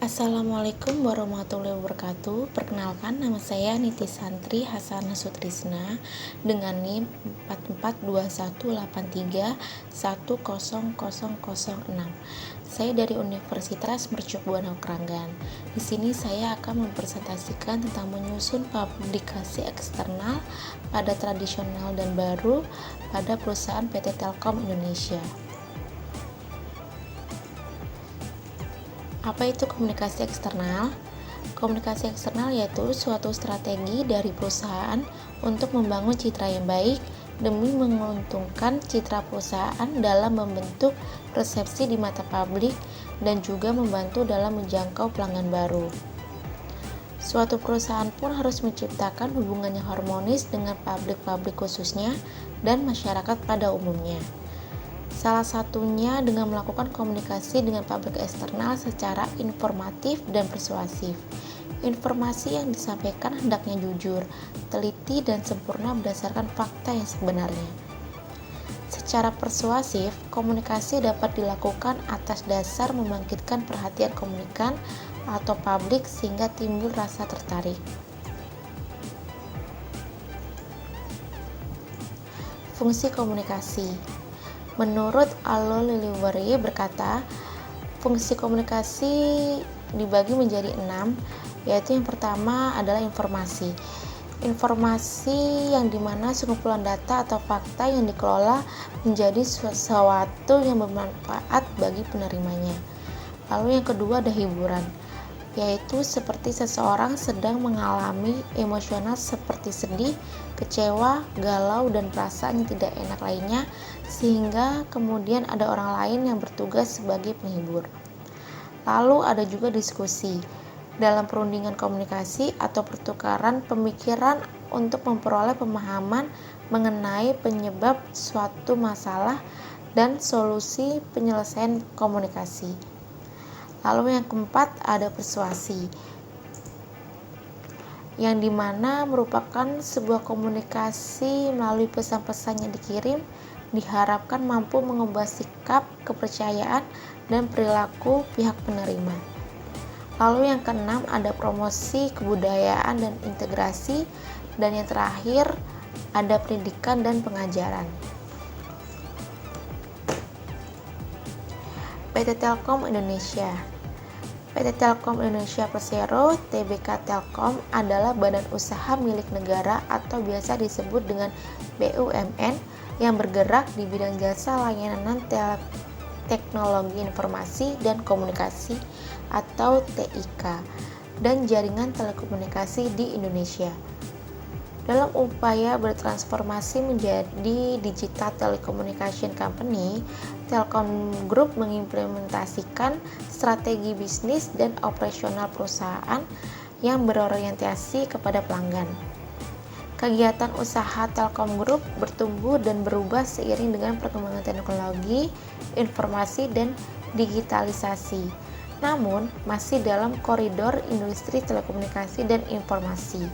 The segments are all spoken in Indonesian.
Assalamualaikum warahmatullahi wabarakatuh. Perkenalkan, nama saya Niti Santri Hasanah Sutrisna dengan NIM 442183100006. Saya dari Universitas Mercu Buana Kranggan. Di sini saya akan mempresentasikan tentang menyusun publikasi eksternal pada tradisional dan baru pada perusahaan PT Telkom Indonesia. Apa itu komunikasi eksternal? Komunikasi eksternal yaitu suatu strategi dari perusahaan untuk membangun citra yang baik demi menguntungkan citra perusahaan dalam membentuk persepsi di mata publik dan juga membantu dalam menjangkau pelanggan baru. Suatu perusahaan pun harus menciptakan hubungan yang harmonis dengan publik khususnya dan masyarakat pada umumnya. Salah satunya dengan melakukan komunikasi dengan publik eksternal secara informatif dan persuasif. Informasi yang disampaikan hendaknya jujur, teliti, dan sempurna berdasarkan fakta yang sebenarnya. Secara persuasif, komunikasi dapat dilakukan atas dasar membangkitkan perhatian komunikan atau publik sehingga timbul rasa tertarik. Fungsi komunikasi. Menurut Allo Liliwari berkata, fungsi komunikasi dibagi menjadi 6, yaitu yang pertama adalah informasi. Informasi yang dimana sekumpulan data atau fakta yang dikelola menjadi sesuatu yang bermanfaat bagi penerimanya. Lalu yang kedua ada hiburan, yaitu seperti seseorang sedang mengalami emosional seperti sedih, kecewa, galau, dan perasaan yang tidak enak lainnya, sehingga kemudian ada orang lain yang bertugas sebagai penghibur. Lalu ada juga diskusi dalam perundingan komunikasi atau pertukaran pemikiran untuk memperoleh pemahaman mengenai penyebab suatu masalah dan solusi penyelesaian komunikasi. Lalu yang keempat ada persuasi, yang dimana merupakan sebuah komunikasi melalui pesan-pesan yang dikirim diharapkan mampu mengubah sikap, kepercayaan, dan perilaku pihak penerima. Lalu yang keenam ada promosi kebudayaan dan integrasi, dan yang terakhir ada pendidikan dan pengajaran. PT Telkom Indonesia. PT Telkom Indonesia Persero Tbk Telkom adalah badan usaha milik negara atau biasa disebut dengan BUMN yang bergerak di bidang jasa layanan teknologi informasi dan komunikasi atau TIK dan jaringan telekomunikasi di Indonesia. Dalam upaya bertransformasi menjadi digital telecommunication company, Telkom Group mengimplementasikan strategi bisnis dan operasional perusahaan yang berorientasi kepada pelanggan. Kegiatan usaha Telkom Group bertumbuh dan berubah seiring dengan perkembangan teknologi, informasi, dan digitalisasi, namun masih dalam koridor industri telekomunikasi dan informasi.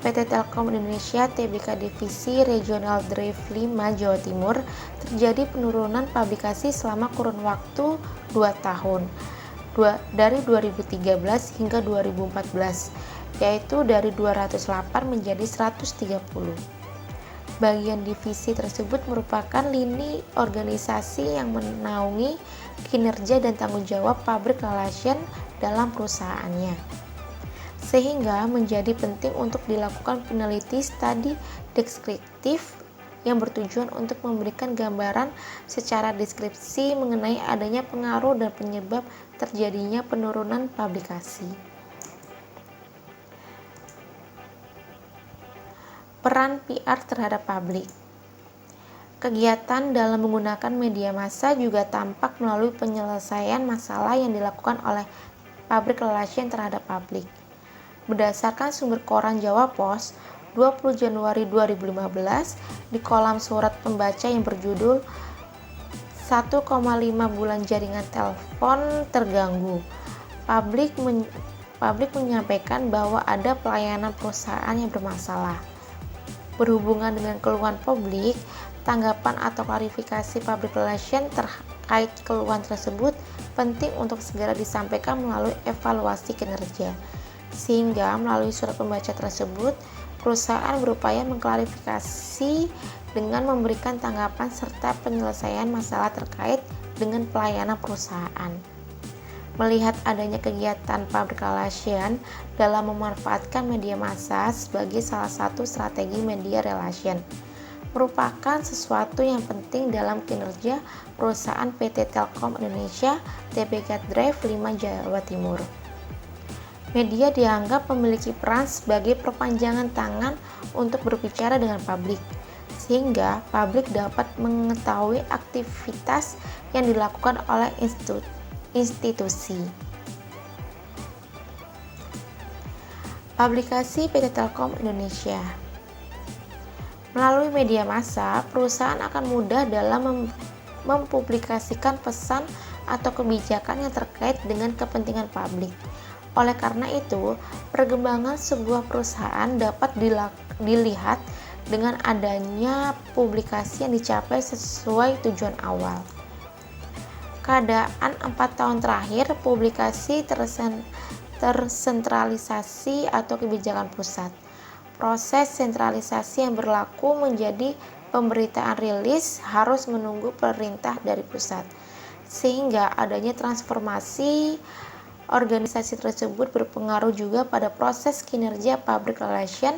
PT Telkom Indonesia Tbk Divisi Regional Drive 5 Jawa Timur terjadi penurunan publikasi selama kurun waktu 2 tahun, dari 2013 hingga 2014, yaitu dari 208 menjadi 130. Bagian divisi tersebut merupakan lini organisasi yang menaungi kinerja dan tanggung jawab public relation dalam perusahaannya, sehingga menjadi penting untuk dilakukan peneliti studi deskriptif yang bertujuan untuk memberikan gambaran secara deskripsi mengenai adanya pengaruh dan penyebab terjadinya penurunan publikasi. Peran PR terhadap publik. Kegiatan dalam menggunakan media massa juga tampak melalui penyelesaian masalah yang dilakukan oleh public relation terhadap publik. Berdasarkan sumber koran Jawa Pos, 20 Januari 2015, di kolam surat pembaca yang berjudul 1,5 bulan jaringan telepon terganggu, publik menyampaikan bahwa ada pelayanan perusahaan yang bermasalah. Berhubungan dengan keluhan publik, tanggapan atau klarifikasi public relation terkait keluhan tersebut penting untuk segera disampaikan melalui evaluasi kinerja. Sehingga melalui surat pembaca tersebut, perusahaan berupaya mengklarifikasi dengan memberikan tanggapan serta penyelesaian masalah terkait dengan pelayanan perusahaan. Melihat adanya kegiatan public relation dalam memanfaatkan media massa sebagai salah satu strategi media relation, merupakan sesuatu yang penting dalam kinerja perusahaan PT Telkom Indonesia Tbk Drive 5 Jawa Timur. Media dianggap memiliki peran sebagai perpanjangan tangan untuk berbicara dengan publik, sehingga publik dapat mengetahui aktivitas yang dilakukan oleh institusi. Publikasi PT Telkom Indonesia. Melalui media massa, perusahaan akan mudah dalam mempublikasikan pesan atau kebijakan yang terkait dengan kepentingan publik. Oleh karena itu, perkembangan sebuah perusahaan dapat dilihat dengan adanya publikasi yang dicapai sesuai tujuan awal. Keadaan 4 tahun terakhir, publikasi tersentralisasi atau kebijakan pusat. Proses sentralisasi yang berlaku menjadi pemberitaan rilis harus menunggu perintah dari pusat, sehingga adanya transformasi organisasi tersebut berpengaruh juga pada proses kinerja public relation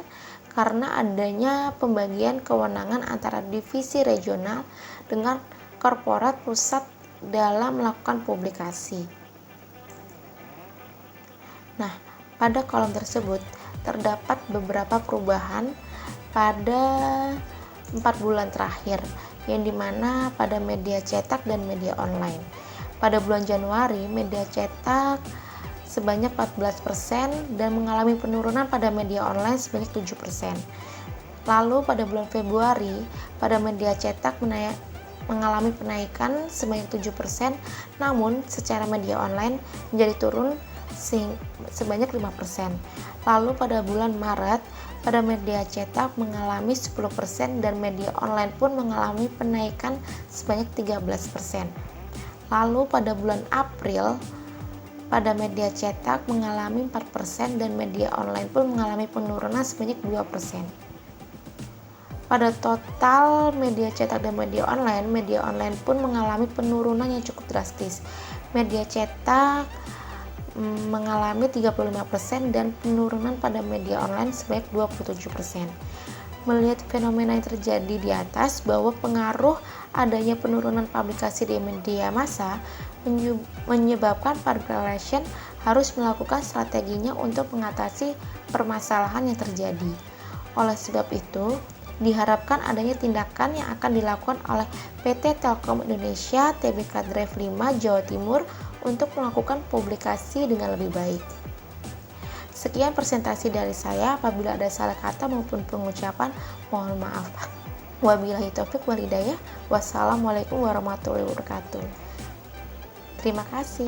karena adanya pembagian kewenangan antara divisi regional dengan korporat pusat dalam melakukan publikasi. Nah, pada kolom tersebut terdapat beberapa perubahan pada 4 bulan terakhir, yang dimana pada media cetak dan media online. Pada bulan Januari, media cetak sebanyak 14% dan mengalami penurunan pada media online sebanyak 7%. Lalu pada bulan Februari, pada media cetak mengalami penaikan sebanyak 7%, namun secara media online menjadi turun sebanyak 5%. Lalu pada bulan Maret, pada media cetak mengalami 10% dan media online pun mengalami penaikan sebanyak 13%. Lalu pada bulan April, pada media cetak mengalami 4% dan media online pun mengalami penurunan sebanyak 2%. Pada total media cetak dan media online pun mengalami penurunan yang cukup drastis. Media cetak mengalami 35% dan penurunan pada media online sebanyak 27%. Melihat fenomena yang terjadi di atas bahwa pengaruh adanya penurunan publikasi di media massa menyebabkan public relation harus melakukan strateginya untuk mengatasi permasalahan yang terjadi. Oleh sebab itu, diharapkan adanya tindakan yang akan dilakukan oleh PT Telkom Indonesia Tbk Drive 5 Jawa Timur untuk melakukan publikasi dengan lebih baik. Sekian presentasi dari saya. Apabila ada salah kata maupun pengucapan, mohon maaf. Wabillahi taufik wal hidayah. Wassalamualaikum warahmatullahi wabarakatuh. Terima kasih.